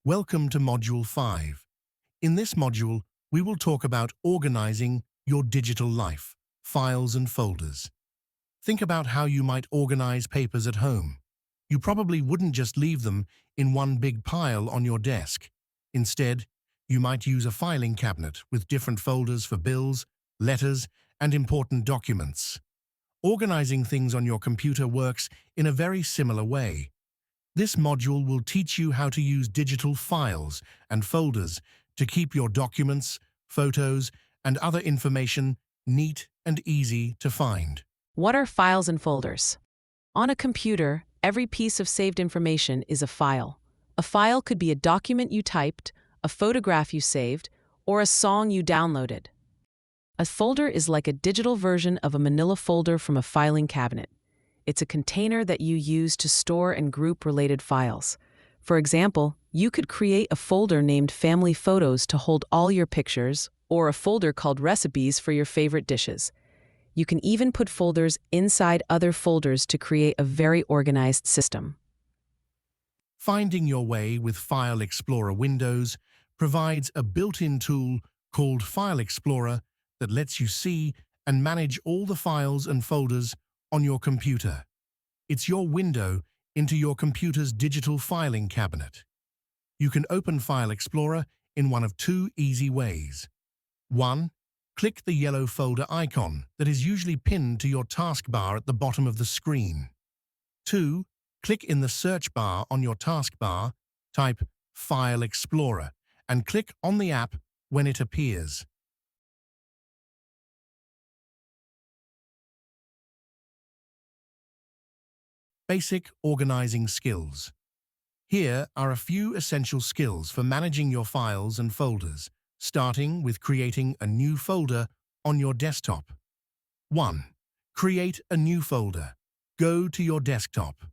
Welcome to Module 5. In this module, we will talk about organizing your digital life, files and folders. Think about how you might organize papers at home. You probably wouldn't just leave them in one big pile on your desk. Instead, you might use a filing cabinet with different folders for bills, letters, and important documents. Organizing things on your computer works in a very similar way. This module will teach you how to use digital files and folders to keep your documents, photos, and other information neat and easy to find. What are files and folders? On a computer, every piece of saved information is a file. A file could be a document you typed, a photograph you saved, or a song you downloaded. A folder is like a digital version of a manila folder from a filing cabinet. It's a container that you use to store and group related files. For example, you could create a folder named Family Photos to hold all your pictures, or a folder called Recipes for your favorite dishes. You can even put folders inside other folders to create a very organized system. Finding your way with File Explorer Windows provides a built-in tool called File Explorer that lets you see and manage all the files and folders on your computer. It's your window into your computer's digital filing cabinet. You can open File Explorer in one of two easy ways. 1. Click the yellow folder icon that is usually pinned to your taskbar at the bottom of the screen. 2. Click in the search bar on your taskbar, type File Explorer, and click on the app when it appears. Basic organizing skills. Here are a few essential skills for managing your files and folders, starting with creating a new folder on your desktop. 1. Create a new folder. Go to your desktop.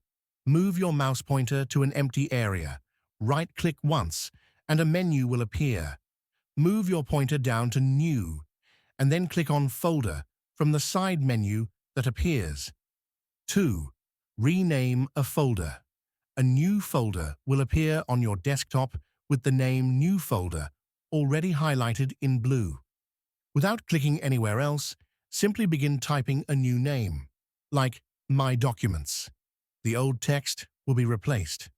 Move your mouse pointer to an empty area. Right-click once, and a menu will appear. Move your pointer down to New, and then click on Folder from the side menu that appears. 2. Rename a folder. A new folder will appear on your desktop with the name New Folder already highlighted in blue. Without clicking anywhere else, simply begin typing a new name, like My Documents. The old text will be replaced.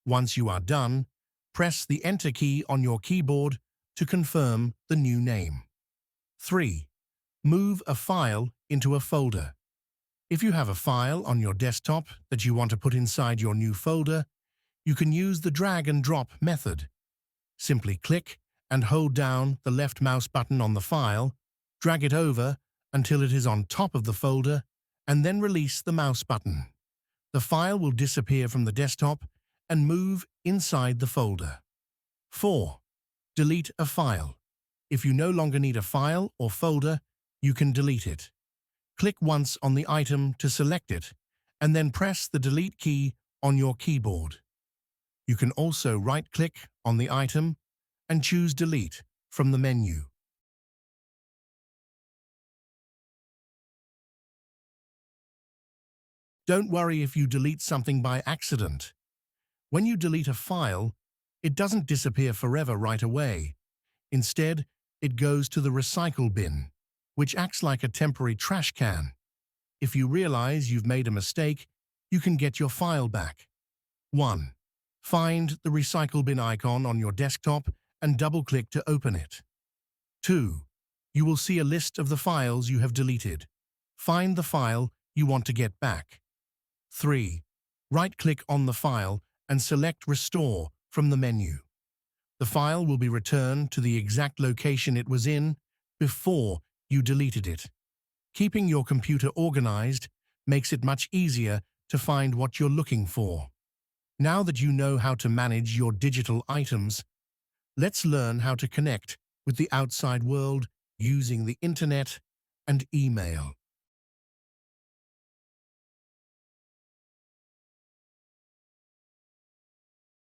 Once you are done, press the Enter key on your keyboard to confirm the new name. 3. Move a file into a folder. If you have a file on your desktop that you want to put inside your new folder, you can use the drag and drop method. Simply click and hold down the left mouse button on the file, drag it over until it is on top of the folder, and then release the mouse button. The file will disappear from the desktop and move inside the folder. 4. Delete a file. If you no longer need a file or folder, you can delete it. Click once on the item to select it, and then press the Delete key on your keyboard. You can also right-click on the item and choose Delete from the menu. Don't worry if you delete something by accident. When you delete a file, it doesn't disappear forever right away. Instead, it goes to the recycle bin, which acts like a temporary trash can. If you realize you've made a mistake, you can get your file back. 1. Find the recycle bin icon on your desktop and double-click to open it. 2. You will see a list of the files you have deleted. Find the file you want to get back. 3. Right-click on the file and select Restore from the menu. The file will be returned to the exact location it was in before you deleted it. Keeping your computer organized makes it much easier to find what you're looking for. Now that you know how to manage your digital items, let's learn how to connect with the outside world using the internet and email.